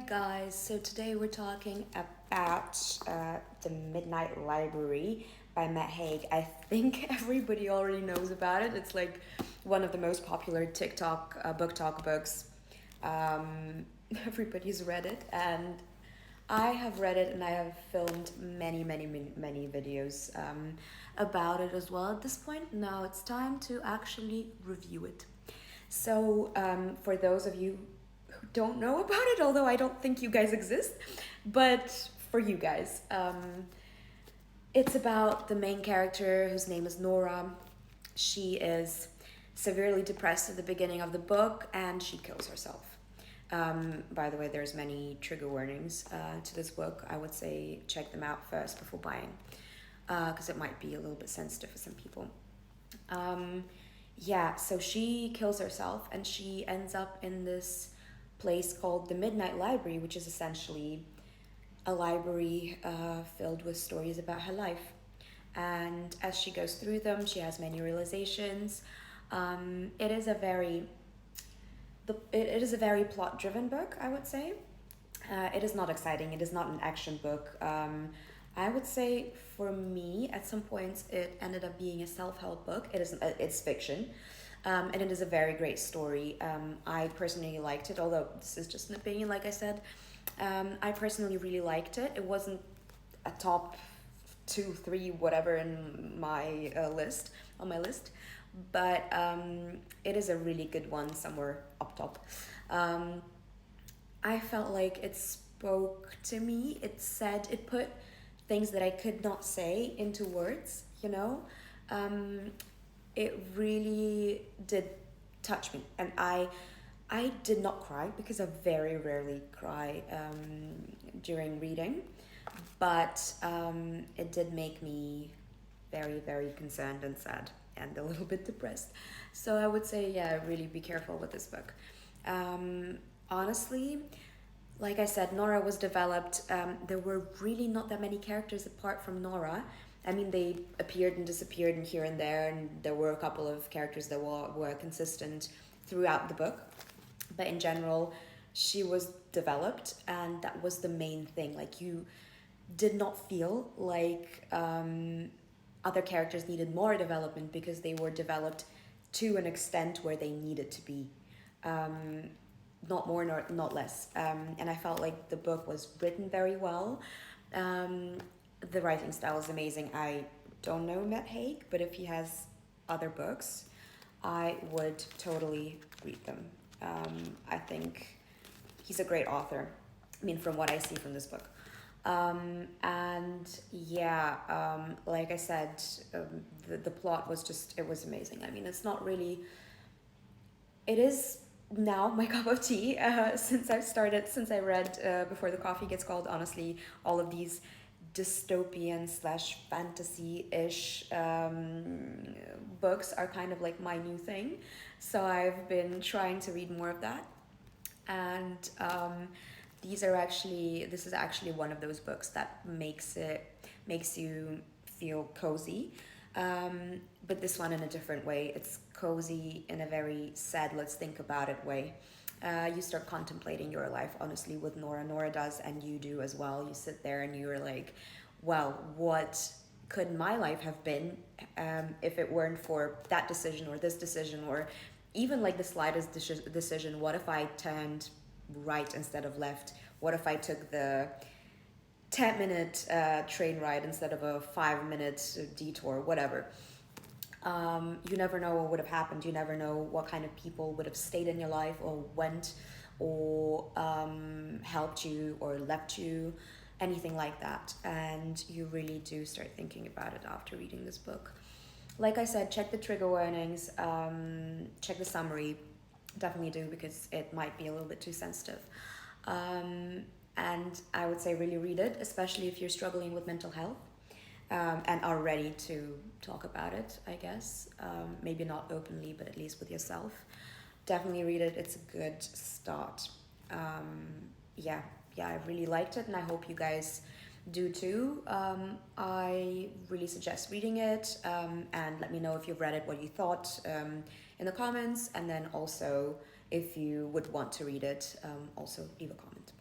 guys, so today we're talking about The Midnight Library by Haig. I think everybody already knows about it. It's like one of the most popular TikTok book talk books. Um, Everybody's read it, and I have read it, and I have filmed many videos about it as well. At this point, now it's time to actually review it. So, for those of you who don't know about it, although I don't think you guys exist, but for you guys, it's about the main character whose name is Nora. She is severely depressed at the beginning of the book and she kills herself. By the way, there's many trigger warnings to this book. I would say check them out first before buying, because it might be a little bit sensitive for some people. Yeah, so she kills herself and she ends up in this place called the Midnight Library, which is essentially a library filled with stories about her life. And as she goes through them, she has many realizations. It is a very it is a very plot driven book, I would say. It is not exciting. It is not an action book. I would say for me, at some points, it ended up being a self help book. It's fiction, and it is a very great story. I personally liked it, although this is just an opinion, like I said. I personally really liked it. It wasn't a top two, three, whatever in my list on my list, but it is a really good one somewhere up top. Um, I felt like it spoke to me. It put things that I could not say into words, you know? Um, it really did touch me. And I did not cry because I very rarely cry during reading, but it did make me very concerned and sad and a little bit depressed. So I would say, yeah, really be careful with this book. Honestly, like I said, Nora was developed. There were really not that many characters apart from Nora. I mean, they appeared and disappeared and here and there, and there were a couple of characters that were consistent throughout the book. But in general, she was developed, and that was the main thing. Like, you did not feel like other characters needed more development because they were developed to an extent where they needed to be. Um, Not more, not less. And I felt like the book was written very well. Um, the writing style is amazing. I don't know Matt Haig, but if he has other books, I would totally read them. I think he's a great author. I mean, from what I see from this book. And yeah, like I said, the plot was it was amazing. I mean, it's not really, it is now my cup of tea since I read Before the Coffee Gets Cold. Honestly, all of these dystopian slash fantasy-ish books are kind of like my new thing. So I've been trying to read more of that. And this is actually one of those books that makes you feel cozy, but this one in a different way. It's cozy in a very sad, let's think about it way. You start contemplating your life, honestly, with Nora does, and you do as well. You sit there and you're like, well, what could my life have been if it weren't for that decision or this decision, or even like the slightest decision? What if I turned right instead of left? What if I took the 10-minute train ride instead of a 5-minute detour, whatever? You never know what would have happened. You never know what kind of people would have stayed in your life or went or helped you or left you, anything like that. And you really do start thinking about it after reading this book. Like I said, check the trigger warnings, check the summary. Definitely do, because it might be a little bit too sensitive. And I would say really read it, especially if you're struggling with mental health and are ready to talk about it, I guess. Maybe not openly, but at least with yourself. Definitely read it. It's a good start. Yeah, I really liked it, and I hope you guys do too. I really suggest reading it, and let me know if you've read it, what you thought in the comments, and then also if you would want to read it, also leave a comment.